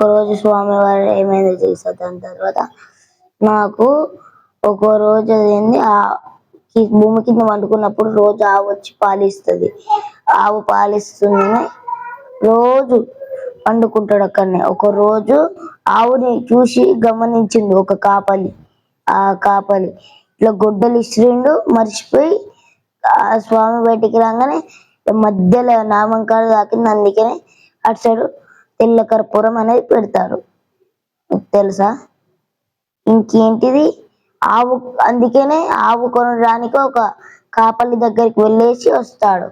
ఒకరోజు స్వామివారు ఏమైందో తెలుసా? దాని తర్వాత నాకు ఒక రోజు అదేంది భూమి కింద వండుకున్నప్పుడు రోజు ఆవు వచ్చి పాలిస్తుంది. ఆవు పాలిస్తుందని రోజు వండుకుంటాడు అక్కడనే. ఒక రోజు ఆవుని చూసి గమనించిండు ఒక కాపలి. ఆ కాపలి ఇట్లా గొడ్డలు ఇసిరిండు, మర్చిపోయి ఆ స్వామి బయటికి రాగానే మధ్యలో నామంకాడ తాకింది. అందుకనే అటు సైడు తెల్ల కర్పూరం అనేది పెడతారు, తెలుసా? ఇంకేంటిది, ఆవు అందుకనే ఆవు కొనడానికి ఒక కాపలి దగ్గరికి వెళ్ళేసి వస్తాడు.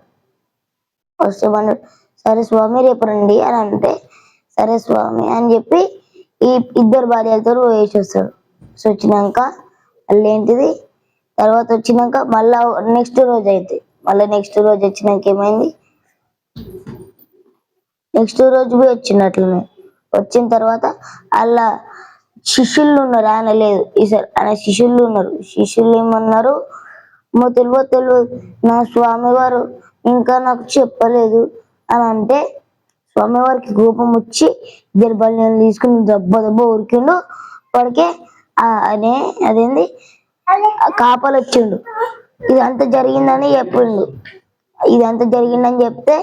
వస్తే మనం సరే స్వామి రేపు రండి అని అంటే, సరే స్వామి అని చెప్పి ఈ ఇద్దరు భార్యలతో వేసి వస్తాడు. సో వచ్చినాక మళ్ళీ ఏంటిది, తర్వాత వచ్చినాక మళ్ళా నెక్స్ట్ రోజు అయితే నెక్స్ట్ రోజు వచ్చినాక ఏమైంది, నెక్స్ట్ రోజు పోయి వచ్చినట్లనే వచ్చిన తర్వాత అలా శిష్యులు ఉన్నారు, ఆయన లేదు ఈసారి ఆయన శిష్యులు ఉన్నారు. శిష్యులు ఏమన్నారు, తెలియదు నా స్వామివారు ఇంకా నాకు చెప్పలేదు అని అంటే, స్వామివారికి కోపం వచ్చి ఇద్దరు బల్యాలు తీసుకుని దెబ్బ ఉరికిండు. వాడికి అనే అదేంది కాపలు వచ్చిండు. ఇదంతా జరిగిందని చెప్పిండు. ఇదంతా జరిగిందని చెప్తే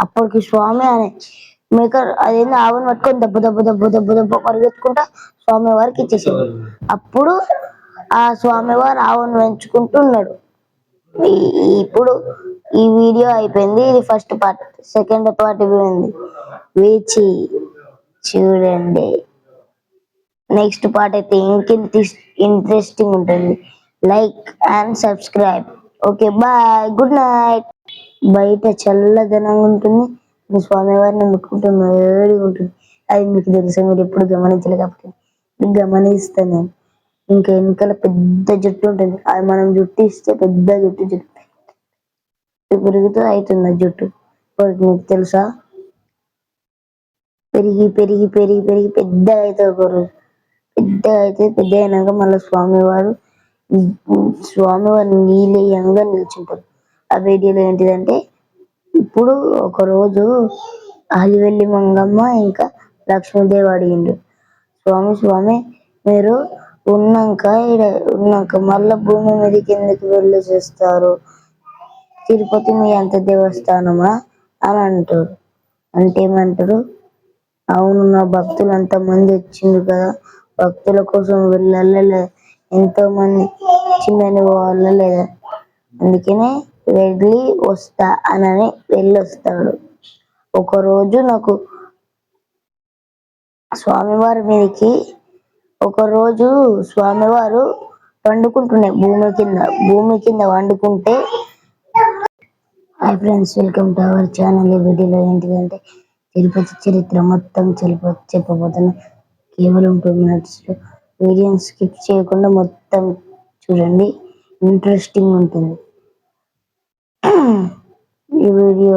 అప్పటికి స్వామి అనే మేకర్ అదేంది ఆవును పట్టుకొని దెబ్బ దెబ్బ దెబ్బ దెబ్బ దెబ్బ పరిగెత్తుకుంటా స్వామివారికి ఇచ్చేసిండు. అప్పుడు ఆ స్వామివారు ఆవును పెంచుకుంటున్నాడు. ఇప్పుడు ఈ వీడియో అయిపోయింది. ఇది ఫస్ట్ పార్ట్. సెకండ్ పార్ట్ పోయింది, వేచి చూడండి. నెక్స్ట్ పార్ట్ అయితే ఇంకెంత ఇంట్రెస్టింగ్ ఉంటుంది. Like and subscribe. Okay bye, good night. బయట చల్లదనంగా ఉంటుంది, స్వామివారిని ముట్టుకుంటే వేడిగా ఉంటుంది. అది మీకు తెలుసా? మీరు ఎప్పుడు గమనించలేదు కాబట్టి మీకు గమనిస్తాను నేను. ఇంకా వెనకాల పెద్ద జుట్టు ఉంటుంది, అది మనం జుట్టు ఇస్తే పెద్ద జుట్టు పెరుగుతూ అవుతుంది ఆ జుట్టు. మీకు తెలుసా? పెరిగి పెరిగి పెరిగి పెరిగి పెద్ద అవుతుంది. ఒక రోజు పెద్ద అయితే పెద్ద అయినాక మళ్ళీ స్వామివారు నీలయంగా నిల్చుంటారు. ఆ వీడియోలో ఏంటిదంటే, ఇప్పుడు ఒకరోజు అలివెల్లి మంగమ్మ ఇంకా లక్ష్మీదేవి అడిగిండు, స్వామి మీరు ఉన్నాక మళ్ళా భూమి మీదకి ఎందుకు వెళ్ళి చేస్తారు? తిరుపతి మీ అంత దేవస్థానమా అని అంటారు. అంటే ఏమంటారు, అవును నా భక్తులు అంతమంది వచ్చిండ్రు కదా, భక్తుల కోసం వెళ్ళాలా, ఎంతో మంది చిన్నని పోవాలా లేదా, అందుకనే వెళ్ళి వస్తా అని వెళ్ళొస్తాడు. ఒకరోజు నాకు స్వామివారి మీదకి ఒకరోజు స్వామివారు వండుకుంటుండే భూమి కింద వండుకుంటే. Hi friends, welcome to our channel. ఈ వీడియోలో ఏంటిదంటే తిరుపతి చరిత్ర మొత్తం చెప్పబోతున్నా. కేవలం 2 minutes. వీడియోని స్కిప్ చేయకుండా మొత్తం చూడండి, ఇంట్రెస్టింగ్ ఉంటుంది ఈ వీడియో.